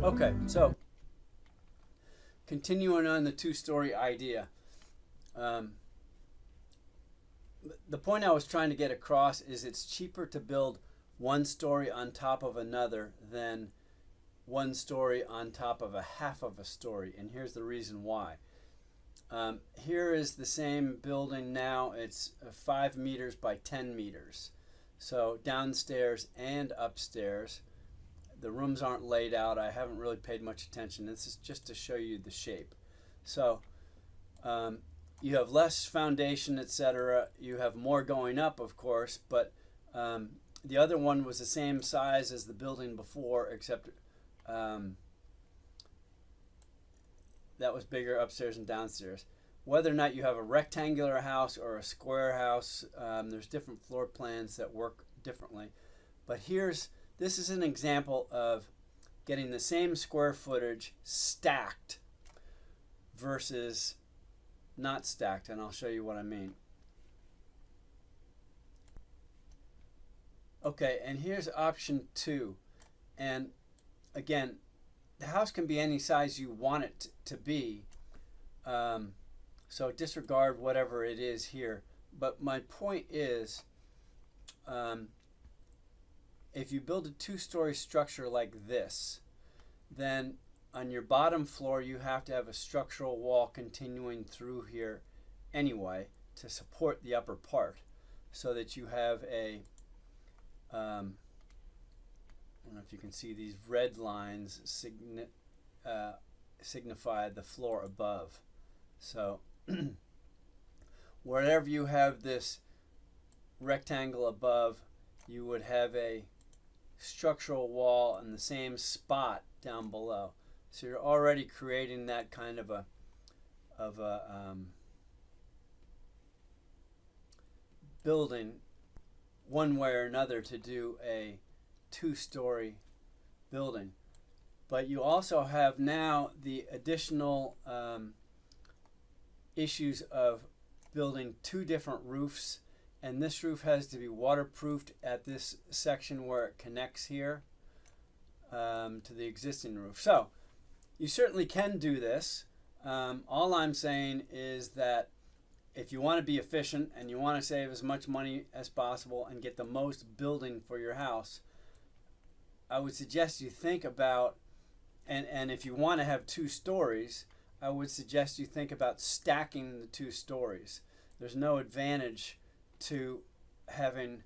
Okay, so continuing on the two-story idea. Um, the point I was trying to get across is it's cheaper to build one story on top of another than one story on top of a half of a story. And here's the reason why. Here is the same building now. It's 5 meters by 10 meters. So downstairs and upstairs. The rooms aren't laid out. I haven't really paid much attention. This is just to show you the shape. So you have less foundation, etc. You have more going up, of course, but the other one was the same size as the building before, except that was bigger upstairs and downstairs. Whether or not you have a rectangular house or a square house, there's different floor plans that work differently. But this is an example of getting the same square footage stacked versus not stacked, and I'll show you what I mean. Okay, and here's option 2. And again, the house can be any size you want it to be. So disregard whatever it is here. But my point is, if you build a two-story structure like this, then on your bottom floor you have to have a structural wall continuing through here anyway to support the upper part, so that you have a I don't know if you can see these red lines signify the floor above. So wherever you have this rectangle above, you would have a structural wall in the same spot down below. So you're already creating that kind of a building one way or another to do a two-story building. But you also have now the additional issues of building two different roofs, and this roof has to be waterproofed at this section where it connects here to the existing roof. So you certainly can do this. All I'm saying is that if you want to be efficient and you want to save as much money as possible and get the most building for your house, I would suggest you think about, and if you want to have two stories, I would suggest you think about stacking the two stories. There's no advantage to having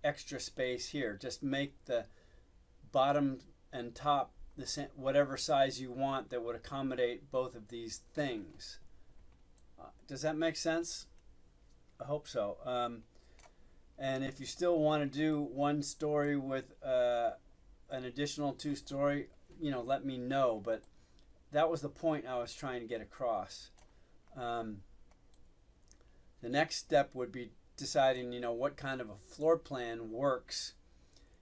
extra space here. Just make the bottom and top whatever size you want that would accommodate both of these things. Does that make sense? I hope so. And if you still want to do one story with an additional two-story, let me know. But that was the point I was trying to get across. The next step would be deciding, what kind of a floor plan works.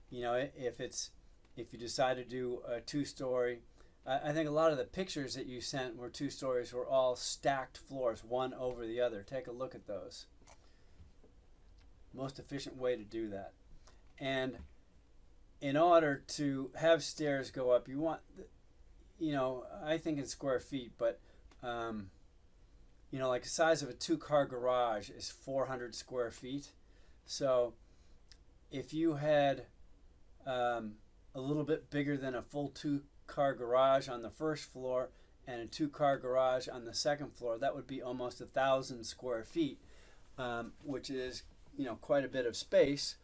If you decide to do a two-story, I think a lot of the pictures that you sent were two stories, were all stacked floors, one over the other. Take a look at those. Most efficient way to do that. And in order to have stairs go up, you want, I think in square feet, but like the size of a two-car garage is 400 square feet. So if you had a little bit bigger than a full two-car garage on the first floor and a two-car garage on the second floor, that would be almost 1,000 square feet, which is quite a bit of space.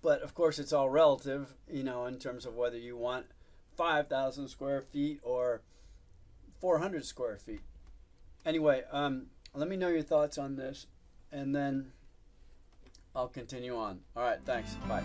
But of course it's all relative, in terms of whether you want 5,000 square feet or 400 square feet. Anyway, let me know your thoughts on this, and then I'll continue on. All right, thanks. Bye.